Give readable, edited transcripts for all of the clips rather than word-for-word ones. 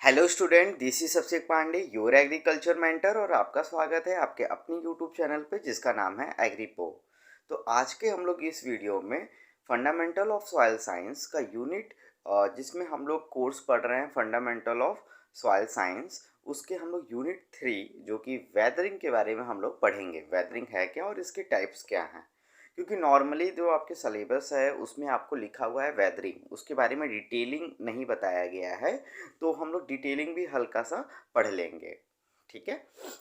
Hello student, this is Abhishek Pandey, your agriculture mentor. और आपका स्वागत है आपके अपनी यूट्यूब चैनल पे जिसका नाम है एग्रीपो। तो आज के हम लोग इस वीडियो में फंडामेंटल ऑफ सॉइल साइंस का यूनिट, जिसमें हम लोग कोर्स पढ़ रहे हैं फंडामेंटल ऑफ सॉइल साइंस, उसके हम लोग यूनिट 3 जो कि वेदरिंग के बारे में हम लोग पढ़ेंगे। वेदरिंग है क्या और इसके टाइप्स क्या हैं, क्योंकि नॉर्मली जो आपके सिलेबस है उसमें आपको लिखा हुआ है वेदरिंग, उसके बारे में डिटेलिंग नहीं बताया गया है। तो हम लोग डिटेलिंग भी हल्का सा पढ़ लेंगे, ठीक है।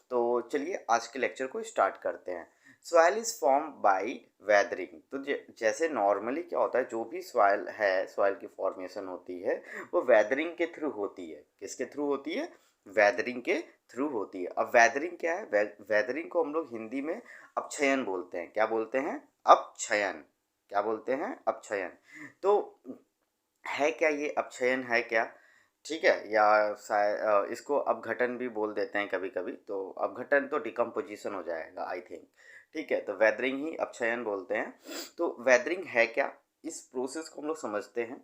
तो चलिए आज के लेक्चर को स्टार्ट करते हैं। Soil is form by weathering. तो जैसे नॉर्मली क्या होता है, जो भी सॉइल है, सॉइल की फॉर्मेशन होती है वो वेदरिंग के थ्रू होती है। किसके थ्रू होती है? वेदरिंग के थ्रू होती है। अब वेदरिंग क्या है? वेदरिंग को हम लोग हिंदी में अपक्षयन बोलते हैं। क्या बोलते हैं? अपक्षयन। क्या बोलते हैं? अपक्षयन। तो है क्या ये अपक्षयन? है क्या? ठीक है, या शायद इसको अपघटन भी बोल देते हैं कभी कभी। तो अपघटन तो डिकम्पोजिशन हो जाएगा आई थिंक। ठीक है, तो वेदरिंग ही अपक्षयन बोलते हैं। तो वेदरिंग है क्या, इस प्रोसेस को हम लोग समझते हैं।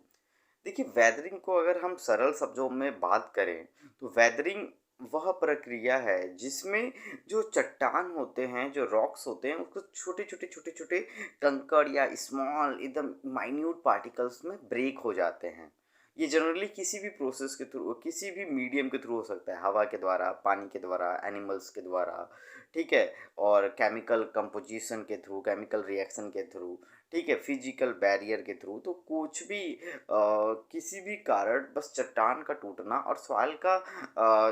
देखिए, वेदरिंग को अगर हम सरल शब्दों में बात करें तो वेदरिंग वह प्रक्रिया है जिसमें जो चट्टान होते हैं, जो रॉक्स होते हैं, उसको छोटे छोटे छोटे छोटे कंकड़ या स्मॉल एकदम माइन्यूट पार्टिकल्स में ब्रेक हो जाते हैं। ये जनरली किसी भी प्रोसेस के थ्रू, किसी भी मीडियम के थ्रू हो सकता है। हवा के द्वारा, पानी के द्वारा, एनिमल्स के द्वारा, ठीक है, और केमिकल कंपोजिशन के थ्रू, केमिकल रिएक्शन के थ्रू, ठीक है, फिजिकल बैरियर के थ्रू। तो कुछ भी किसी भी कारण बस चट्टान का टूटना और सॉइल का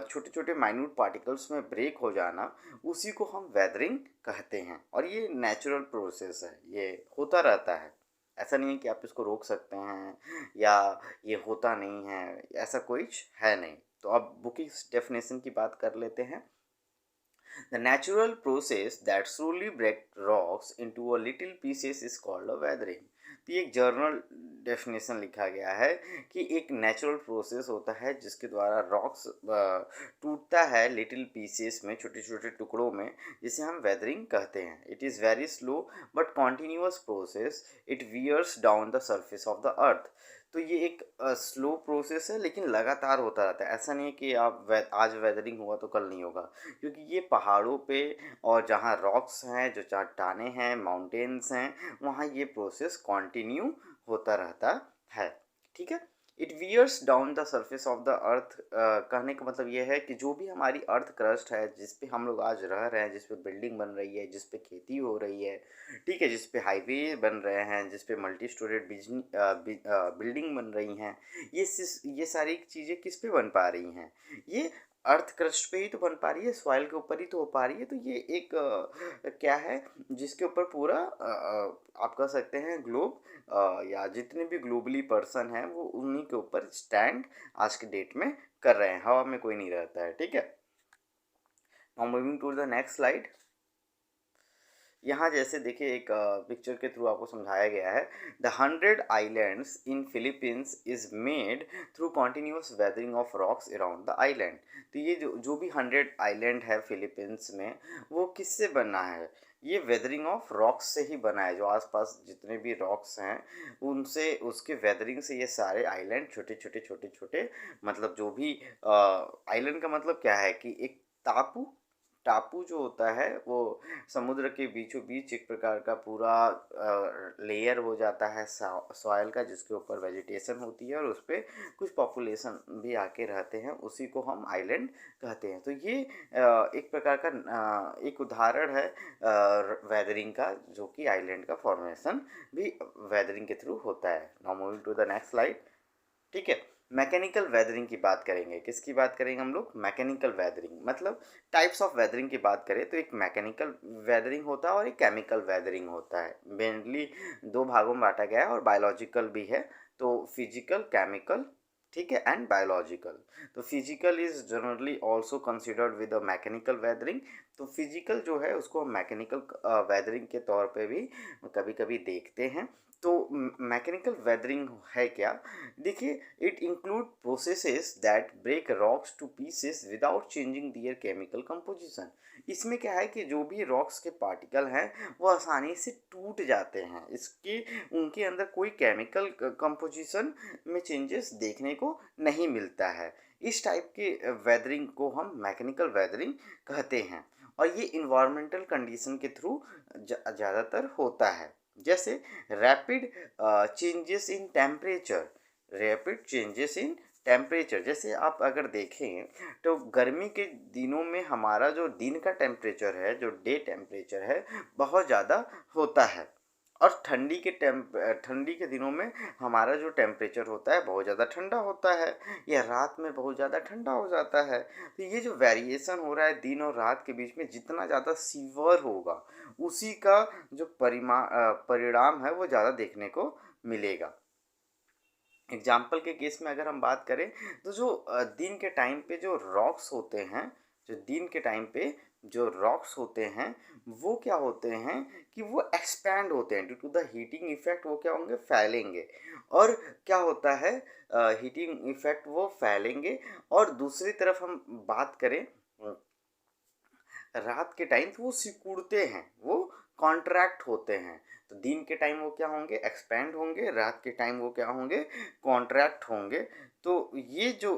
छोटे छोटे माइन्यूट पार्टिकल्स में ब्रेक हो जाना, उसी को हम वेदरिंग कहते हैं। और ये नेचुरल प्रोसेस है, ये होता रहता है। ऐसा नहीं है कि आप इसको रोक सकते हैं या ये होता नहीं है, ऐसा कुछ है नहीं। तो अब बुक की डेफिनेशन की बात कर लेते हैं। The natural process that slowly breaks rocks into a little pieces is called a weathering। तो ये एक जर्नल डेफिनेशन लिखा गया है कि एक नेचुरल प्रोसेस होता है जिसके द्वारा रॉक्स टूटता है लिटिल पीसेस में, छोटे छोटे टुकड़ों में, जिसे हम वेदरिंग कहते हैं। It is very slow but continuous process. It wears down the surface of the earth. तो ये एक स्लो प्रोसेस है लेकिन लगातार होता रहता है। ऐसा नहीं है कि आज वेदरिंग हुआ तो कल नहीं होगा, क्योंकि ये पहाड़ों पे और जहाँ रॉक्स हैं, जो चट्टानें हैं, माउंटेन्स हैं, वहाँ ये प्रोसेस कंटिन्यू होता रहता है। ठीक है। It wears down the surface of the earth. कहने का मतलब ये है कि जो भी हमारी अर्थ क्रस्ट है, जिस पे हम लोग आज रह रहे हैं, जिस पे बिल्डिंग बन रही है, जिस पे खेती हो रही है, ठीक है, जिस पे हाईवे बन रहे हैं, जिस पे मल्टी स्टोरेड बिल्डिंग बन रही हैं, ये सारी चीज़ें किस पे बन पा रही हैं? ये अर्थ क्रस्ट पे ही तो बन पा रही है, सॉइल के ऊपर ही तो हो पा रही है। तो ये एक क्या है, जिसके ऊपर पूरा आप कह सकते हैं ग्लोब, या जितने भी ग्लोबली पर्सन हैं वो उन्हीं के ऊपर स्टैंड आज के डेट में कर रहे हैं। हवा में कोई नहीं रहता है। ठीक है। Now moving to the next slide. यहाँ जैसे देखिए, एक पिक्चर के थ्रू आपको समझाया गया है। The 100 islands in Philippines is made through continuous weathering of rocks around the island. तो ये जो भी 100 आइलैंड है फिलीपींस में, वो किससे बना है? ये वेदरिंग ऑफ रॉक्स से ही बना है। जो आसपास जितने भी रॉक्स हैं उनसे, उसके वेदरिंग से ये सारे आइलैंड छोटे छोटे छोटे छोटे, मतलब जो भी आइलैंड का मतलब क्या है कि एक टापू। टापू जो होता है वो समुद्र के बीचों बीच एक प्रकार का पूरा लेयर हो जाता है सॉइल का, जिसके ऊपर वेजिटेशन होती है और उस पर कुछ पॉपुलेशन भी आके रहते हैं, उसी को हम आइलैंड कहते हैं। तो ये एक प्रकार का एक उदाहरण है वेदरिंग का, जो कि आइलैंड का फॉर्मेशन भी वेदरिंग के थ्रू होता है। Now moving to the next slide. ठीक है। मैकेनिकल वेदरिंग की बात करेंगे। किसकी बात करेंगे हम लोग? Mechanical weathering. मतलब टाइप्स ऑफ वेदरिंग की बात करें तो एक मैकेनिकल वेदरिंग होता है और एक केमिकल वेदरिंग होता है। मेनली दो भागों में बांटा गया है और बायोलॉजिकल भी है। तो फिजिकल, केमिकल, ठीक है, एंड बायोलॉजिकल। तो physical is generally also considered with a mechanical weathering. तो फिजिकल जो है उसको हम मैकेनिकल वेदरिंग के तौर पे भी कभी कभी देखते हैं। तो मैकेनिकल वेदरिंग है क्या? देखिए, it include processes that break rocks to pieces without changing their chemical composition. इसमें क्या है कि जो भी रॉक्स के पार्टिकल हैं वो आसानी से टूट जाते हैं। इसके उनके अंदर कोई केमिकल कंपोजिशन में चेंजेस देखने को नहीं मिलता है। इस टाइप के वेदरिंग को हम मैकेनिकल वेदरिंग कहते हैं और ये इन्वायरमेंटल कंडीशन के थ्रू ज़्यादातर होता है। जैसे rapid changes in temperature, rapid changes in temperature, जैसे आप अगर देखें तो गर्मी के दिनों में हमारा जो दिन का टेम्परेचर है, जो डे टेम्परेचर है, बहुत ज़्यादा होता है और ठंडी के दिनों में हमारा जो टेम्परेचर होता है बहुत ज़्यादा ठंडा होता है या रात में बहुत ज़्यादा ठंडा हो जाता है। तो ये जो वेरिएशन हो रहा है दिन और रात के बीच में, जितना ज़्यादा सीवर होगा उसी का जो परिणाम है वो ज़्यादा देखने को मिलेगा। एग्जाम्पल के केस में अगर हम बात करें तो जो दिन के टाइम पे जो रॉक्स होते हैं, जो दिन के टाइम पे जो रॉक्स होते हैं वो क्या होते हैं कि वो एक्सपैंड होते हैं due to the heating effect. वो क्या होंगे, फैलेंगे। और क्या होता है, हीटिंग इफेक्ट वो फैलेंगे। और दूसरी तरफ हम बात करें रात के टाइम तो वो सिकुड़ते हैं, वो कॉन्ट्रैक्ट होते हैं। तो दिन के टाइम वो क्या होंगे, एक्सपैंड होंगे, रात के टाइम वो क्या होंगे, कॉन्ट्रैक्ट होंगे। तो ये जो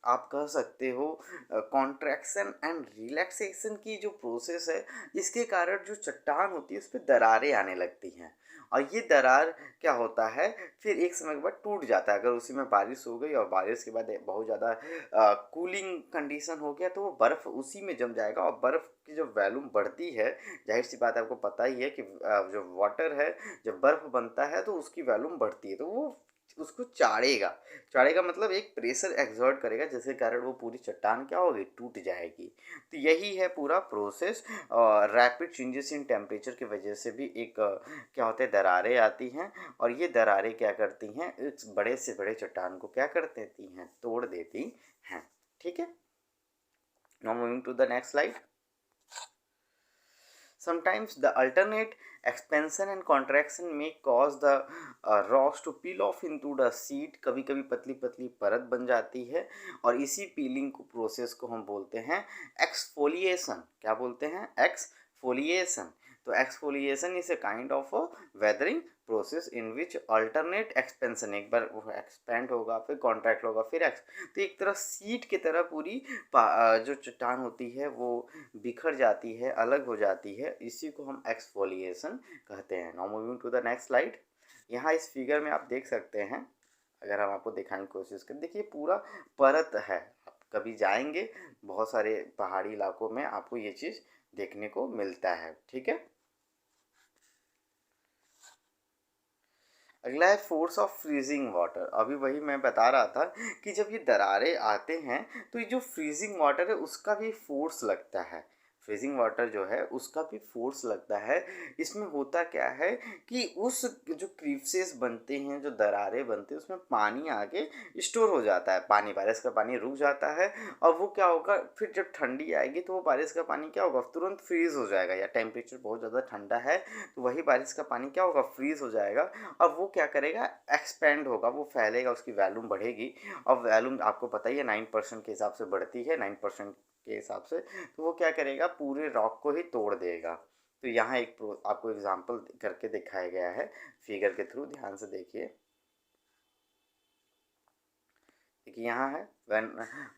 आप कह सकते हो कॉन्ट्रैक्शन एंड रिलैक्सेशन की जो प्रोसेस है, इसके कारण जो चट्टान होती है उस पर दरारें आने लगती हैं और ये दरार क्या होता है, फिर एक समय के बाद टूट जाता है। अगर उसी में बारिश हो गई और बारिश के बाद बहुत ज़्यादा कूलिंग कंडीशन हो गया तो वो बर्फ़ उसी में जम जाएगा और बर्फ़ की जो वॉल्यूम बढ़ती है, जाहिर सी बात है आपको पता ही है कि जो वाटर है, जब बर्फ़ बनता है तो उसकी वॉल्यूम बढ़ती है, तो वो उसको चाड़ेगा। चाड़ेगा मतलब एक प्रेशर एक्सर्ट करेगा जिसके कारण वो पूरी चट्टान क्या होगी, टूट जाएगी। तो यही है पूरा process. Rapid changes in temperature की वजह से भी एक क्या होता है, दरारें आती हैं और ये दरारें क्या करती हैं, इस बड़े से बड़े चट्टान को क्या कर देती हैं, तोड़ देती हैं। ठीक है, now moving to the next slide. Sometimes the alternate expansion and contraction may cause the rocks to peel off into the sheet। कभी कभी पतली पतली परत बन जाती है और इसी पीलिंग को प्रोसेस को हम बोलते हैं एक्सफोलिएशन। क्या बोलते हैं, एक्सफोलिएशन। तो exfoliation is a kind of weathering process in which alternate expansion, एक बार वो एक्सपेंड होगा फिर कॉन्ट्रैक्ट होगा फिर तो एक तरह सीट की तरह पूरी जो चट्टान होती है वो बिखर जाती है, अलग हो जाती है। इसी को हम एक्सफोलिएशन कहते हैं। Now moving to the next slide. यहाँ इस फिगर में आप देख सकते हैं, अगर हम आपको दिखाने की कोशिश करें, देखिए पूरा परत है। आप कभी जाएंगे बहुत सारे पहाड़ी इलाकों में आपको ये चीज़ देखने को मिलता है। ठीक है, अगला है फोर्स ऑफ फ्रीजिंग वाटर। अभी वही मैं बता रहा था कि जब ये दरारें आते हैं तो ये जो फ्रीजिंग वाटर है उसका भी फोर्स लगता है। फ्रीजिंग वाटर जो है उसका भी फोर्स लगता है। इसमें होता क्या है कि उस जो क्रीवसेस बनते हैं, जो दरारें बनते हैं, उसमें पानी आके स्टोर हो जाता है। पानी, बारिश का पानी रुक जाता है और वो क्या होगा, फिर जब ठंडी आएगी तो वो बारिश का पानी क्या होगा, तुरंत फ्रीज हो जाएगा। या टेम्परेचर बहुत ज़्यादा ठंडा है तो वही बारिश का पानी क्या होगा, फ्रीज हो जाएगा और वो क्या करेगा, एक्सपेंड होगा, वो फैलेगा, उसकी वॉल्यूम बढ़ेगी। और वॉल्यूम आपको पता ही है 9% के हिसाब से बढ़ती है, 9% के हिसाब से। तो वो क्या करेगा, पूरे रॉक को ही तोड़ देगा। तो यहाँ एक आपको एग्जांपल करके दिखाया गया है फिगर के थ्रू, ध्यान से देखिए। देखिए यहाँ है, when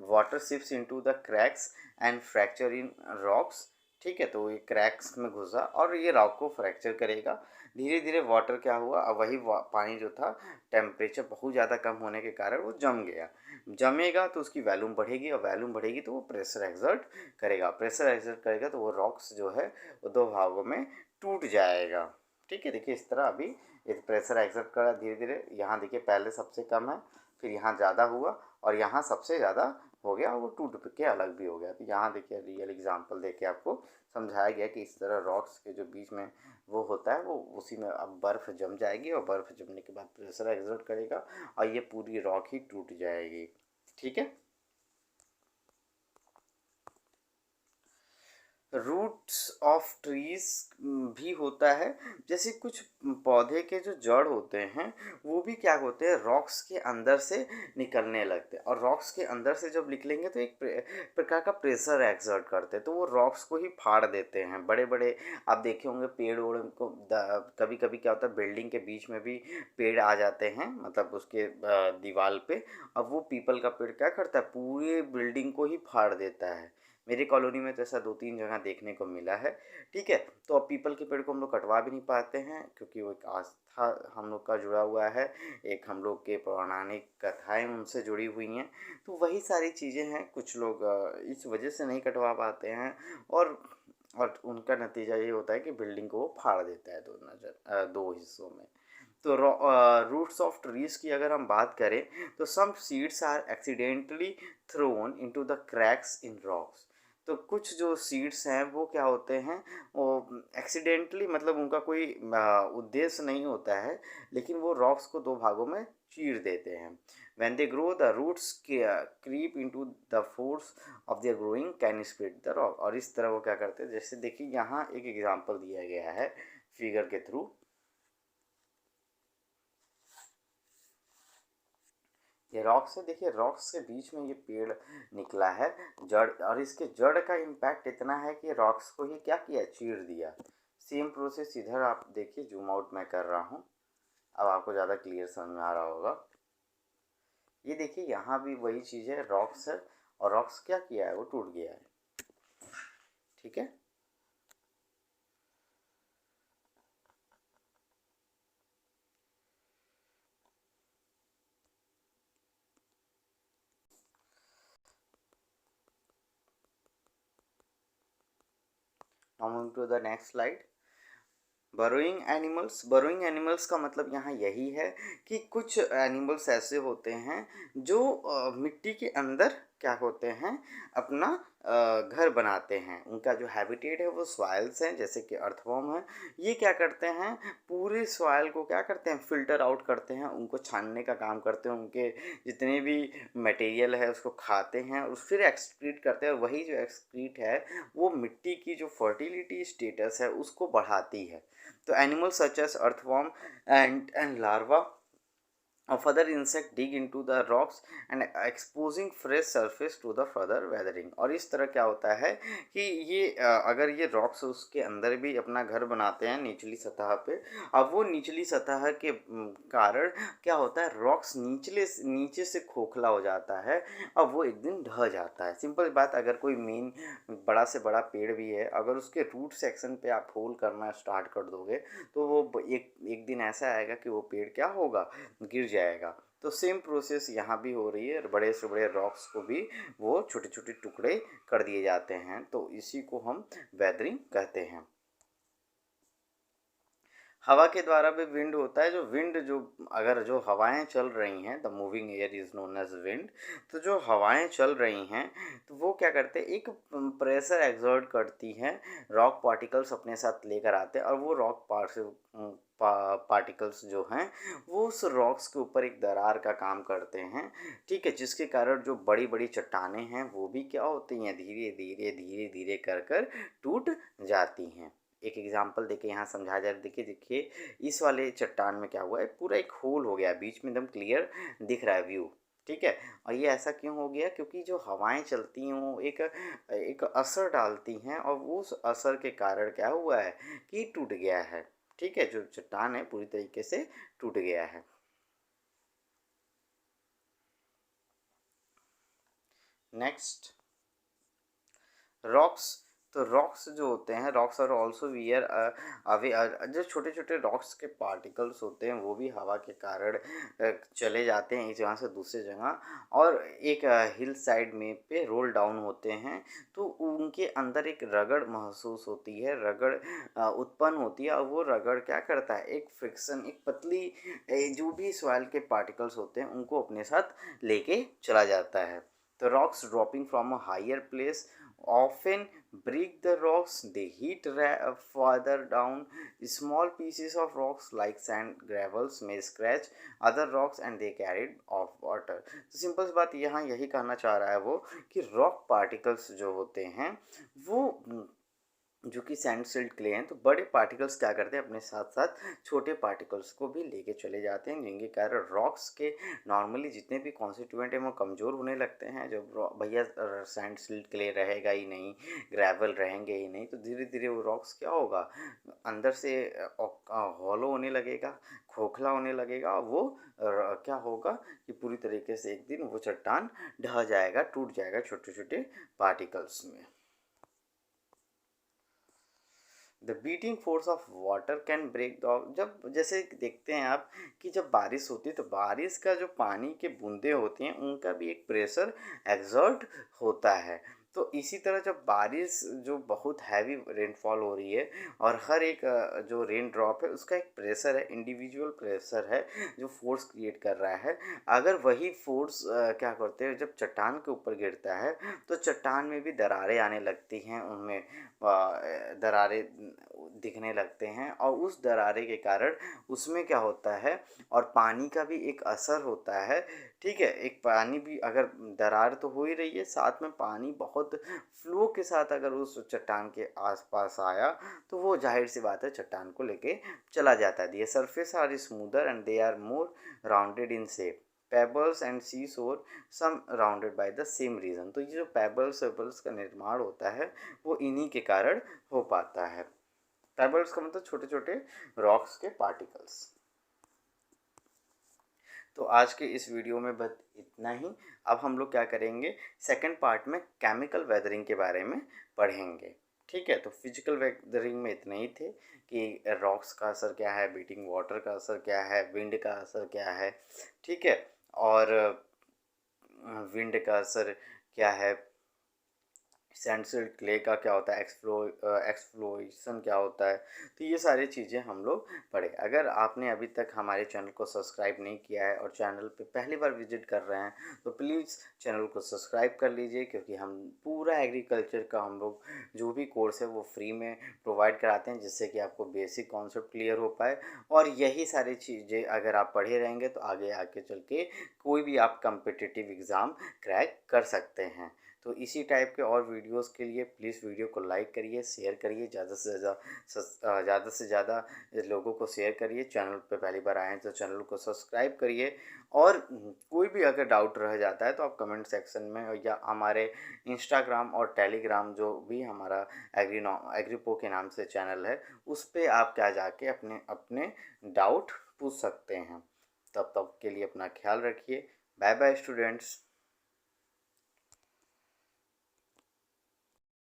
water seeps into the cracks and fracture in rocks. ठीक है, तो ये क्रैक्स में घुसा और ये रॉक को फ्रैक्चर करेगा। धीरे धीरे वाटर क्या हुआ, अब वही पानी जो था, टेम्परेचर बहुत ज़्यादा कम होने के कारण वो जम गया। जमेगा तो उसकी वॉल्यूम बढ़ेगी और वॉल्यूम बढ़ेगी तो वो प्रेशर एक्सर्ट करेगा। प्रेशर एक्सर्ट करेगा तो वो रॉक्स जो है वो दो भागों में टूट जाएगा। ठीक है, देखिए इस तरह अभी एक प्रेशर एक्सर्ट करा धीरे धीरे। यहाँ देखिए पहले सबसे कम है, फिर यहाँ ज़्यादा हुआ और यहाँ सबसे ज़्यादा हो गया, वो टूट के अलग भी हो गया। तो यहाँ देखिए रियल एग्जांपल देके आपको समझाया गया कि इस तरह रॉक्स के जो बीच में वो होता है, वो उसी में अब बर्फ़ जम जाएगी और बर्फ़ जमने के बाद प्रेशर एक्सर्ट करेगा और ये पूरी रॉक ही टूट जाएगी। ठीक है, रूट्स ऑफ ट्रीज भी होता है। जैसे कुछ पौधे के जो जड़ होते हैं वो भी क्या होते हैं, रॉक्स के अंदर से निकलने लगते हैं, और रॉक्स के अंदर से जब निकलेंगे तो एक प्रकार का प्रेशर एक्सर्ट करते हैं, तो वो रॉक्स को ही फाड़ देते हैं। बड़े बड़े आप देखे होंगे पेड़ ओड़ को, कभी कभी क्या होता है बिल्डिंग के बीच में भी पेड़ आ जाते हैं, मतलब उसके दीवार पे। अब वो पीपल का पेड़ क्या करता है, पूरे बिल्डिंग को ही फाड़ देता है। मेरी कॉलोनी में तो ऐसा 2-3 जगह देखने को मिला है। ठीक है, तो अब पीपल के पेड़ को हम लोग कटवा भी नहीं पाते हैं, क्योंकि वो एक आस्था हम लोग का जुड़ा हुआ है, एक हम लोग के पौराणिक कथाएं उनसे जुड़ी हुई हैं। तो वही सारी चीज़ें हैं, कुछ लोग इस वजह से नहीं कटवा पाते हैं, और उनका नतीजा ये होता है कि बिल्डिंग को वो फाड़ देता है दो हिस्सों में। तो रूट्स ऑफ ट्रीज की अगर हम बात करें, तो some seeds are accidentally thrown into the cracks in rocks. तो कुछ जो सीड्स हैं वो क्या होते हैं, वो एक्सीडेंटली, मतलब उनका कोई उद्देश्य नहीं होता है, लेकिन वो रॉक्स को दो भागों में चीर देते हैं। when they grow the roots creep into the force of their growing can split the rock। और इस तरह वो क्या करते हैं, जैसे देखिए यहाँ एक एग्जांपल दिया गया है फिगर के थ्रू। ये रॉक्स है, देखिए रॉक्स के बीच में ये पेड़ निकला है, जड़, और इसके जड़ का इम्पैक्ट इतना है कि रॉक्स को ही क्या किया, चीर दिया। सेम प्रोसेस इधर आप देखिए, जूम आउट मैं कर रहा हूँ, अब आपको ज़्यादा क्लियर समझ में आ रहा होगा। ये देखिए यहाँ भी वही चीज़ है, रॉक्स है, और रॉक्स क्या किया है, वो टूट गया है। ठीक है, now moving to the next slide. Burrowing animals का मतलब यहाँ यही है कि कुछ एनिमल्स ऐसे होते हैं जो मिट्टी के अंदर क्या होते हैं, अपना घर बनाते हैं। उनका जो हैबिटेट है वो सॉइल्स हैं, जैसे कि अर्थवर्म है। ये क्या करते हैं, पूरे सॉइल को क्या करते हैं, फिल्टर आउट करते हैं, उनको छानने का काम करते हैं, उनके जितने भी मटेरियल है उसको खाते हैं और फिर एक्सक्रीट करते हैं। वही जो एक्सक्रीट है वो मिट्टी की जो फर्टिलिटी स्टेटस है उसको बढ़ाती है। तो animals such as earthworm and larva of other insect dig into the rocks and exposing fresh surface to the further weathering। और इस तरह क्या होता है कि ये अगर ये रॉक्स उसके अंदर भी अपना घर बनाते हैं निचली सतह पे, अब वो निचली सतह के कारण क्या होता है, रॉक्स नीचे से खोखला हो जाता है, अब वो एक दिन ढह जाता है। सिंपल बात, अगर कोई मेन बड़ा से बड़ा पेड़ भी है, अगर उसके रूट सेक्शन पे आप होल करना स्टार्ट कर दोगे तो वो एक एक दिन ऐसा आएगा कि वो पेड़ क्या होगा, गिर जाएगा। तो सेम प्रोसेस यहाँ भी हो रही है, बड़े से बड़े रॉक्स को भी वो छोटे छोटे टुकड़े कर दिए जाते हैं, तो इसी को हम वेदरिंग कहते हैं। हवा के द्वारा भी विंड होता है, जो विंड जो अगर जो हवाएं चल रही हैं, the moving air is known as wind. तो जो हवाएं चल रही हैं तो वो क्या करते हैं, एक प्रेशर एक्सर्ट करती हैं, रॉक पार्टिकल्स अपने साथ लेकर आते हैं, और वो रॉक पार्टिकल्स जो हैं वो उस रॉक्स के ऊपर एक दरार का काम करते हैं। ठीक है, जिसके कारण जो बड़ी बड़ी चट्टानें हैं वो भी क्या होती हैं, धीरे धीरे धीरे धीरे कर कर टूट जाती हैं। एक एग्जांपल देके यहाँ समझा जाए, देखिए देखिए इस वाले चट्टान में क्या हुआ है, पूरा एक होल हो गया, बीच में एकदम क्लियर दिख रहा है व्यू। ठीक है, और ये ऐसा क्यों हो गया, क्योंकि जो हवाएं चलती हैं वो एक एक असर डालती हैं, और उस असर के कारण क्या हुआ है कि टूट गया है। ठीक है, जो चट्टान है पूरी तरीके से टूट गया है। Next, rocks. तो रॉक्स जो होते हैं, rocks are also wear away, जो छोटे छोटे रॉक्स के पार्टिकल्स होते हैं वो भी हवा के कारण चले जाते हैं एक जगह से दूसरी जगह, और एक हिल साइड में पे रोल डाउन होते हैं। तो उनके अंदर एक रगड़ महसूस होती है, रगड़ उत्पन्न होती है, और वो रगड़ क्या करता है, एक फ्रिक्शन, एक पतली जो भी सॉइल के पार्टिकल्स होते हैं उनको अपने साथ लेके चला जाता है। तो rocks dropping from a higher place often break the rocks, they hit further down. Small pieces of rocks like sand gravels may scratch other rocks and they carried off water। तो सिंपल बात यहाँ यही कहना चाह रहा है वो कि रॉक पार्टिकल्स जो होते हैं वो जो कि सैंड सिल्ट क्ले हैं, तो बड़े पार्टिकल्स क्या करते हैं अपने साथ साथ छोटे पार्टिकल्स को भी लेके चले जाते हैं, जिनके कारण रॉक्स के नॉर्मली जितने भी कॉन्स्टिट्यूएंट हैं वो कमज़ोर होने लगते हैं। जब भैया सैंड सिल्ट क्ले रहेगा ही नहीं, ग्रेवल रहेंगे ही नहीं, तो धीरे धीरे वो रॉक्स क्या होगा, अंदर से हॉलो होने लगेगा, खोखला होने लगेगा, और वो क्या होगा कि पूरी तरीके से एक दिन वो चट्टान ढह जाएगा, टूट जाएगा छोटे छोटे पार्टिकल्स में। The beating force of water can break the, जब जैसे देखते हैं आप कि जब बारिश होती है तो बारिश का जो पानी के बूंदे होती हैं उनका भी एक प्रेशर एग्जर्ट होता है। तो इसी तरह जब बारिश जो बहुत हैवी रेनफॉल हो रही है और हर एक जो रेन ड्रॉप है उसका एक प्रेशर है, इंडिविजुअल प्रेशर है जो फोर्स क्रिएट कर रहा है। अगर वही फोर्स क्या करते हैं जब चट्टान के ऊपर गिरता है तो चट्टान में भी दरारें आने लगती हैं, उनमें दरारें दिखने लगते हैं, और उस दरारे के कारण उसमें क्या होता है, और पानी का भी एक असर होता है। ठीक है, एक पानी भी अगर दरार तो हो ही रही है, साथ में पानी बहुत फ्लो के साथ अगर उस चट्टान के आसपास आया तो वो जाहिर सी बात है चट्टान को लेके चला जाता है। ये surface are smoother and they are more rounded in shape, pebbles and sea shore some rounded by the same reason. तो ये जो पेबल्स वेबल्स का निर्माण होता है वो इन्हीं के कारण हो पाता है। पेबल्स का मतलब छोटे छोटे रॉक्स के पार्टिकल्स। तो आज के इस वीडियो में बस इतना ही। अब हम लोग क्या करेंगे, सेकंड पार्ट में केमिकल वेदरिंग के बारे में पढ़ेंगे। ठीक है, तो फिजिकल वेदरिंग में इतने ही थे कि रॉक्स का असर क्या है, बीटिंग वाटर का असर क्या है, विंड का असर क्या है। ठीक है, और विंड का असर क्या है, सैंडसिल्ट क्ले का क्या होता है, एक्सफ्लोएशन क्या होता है। तो ये सारी चीज़ें हम लोग पढ़े। अगर आपने अभी तक हमारे चैनल को सब्सक्राइब नहीं किया है और चैनल पे पहली बार विजिट कर रहे हैं तो प्लीज़ चैनल को सब्सक्राइब कर लीजिए, क्योंकि हम पूरा एग्रीकल्चर का हम लोग जो भी कोर्स है वो फ्री में प्रोवाइड कराते हैं, जिससे कि आपको बेसिक कॉन्सेप्ट क्लियर हो पाए। और यही सारी चीज़ें अगर आप पढ़े रहेंगे तो आगे आके चल के कोई भी आप कम्पिटिटिव एग्ज़ाम क्रैक कर सकते हैं। तो इसी टाइप के और वीडियोस के लिए प्लीज़ वीडियो को लाइक करिए, शेयर करिए, ज़्यादा से ज़्यादा लोगों को शेयर करिए। चैनल पे पहली बार आए हैं तो चैनल को सब्सक्राइब करिए। और कोई भी अगर डाउट रह जाता है तो आप कमेंट सेक्शन में या हमारे इंस्टाग्राम और टेलीग्राम जो भी हमारा एग्रीपो के नाम से चैनल है उस पर आप क्या जाके अपने अपने डाउट पूछ सकते हैं। तब तक के लिए अपना ख्याल रखिए। Bye bye students.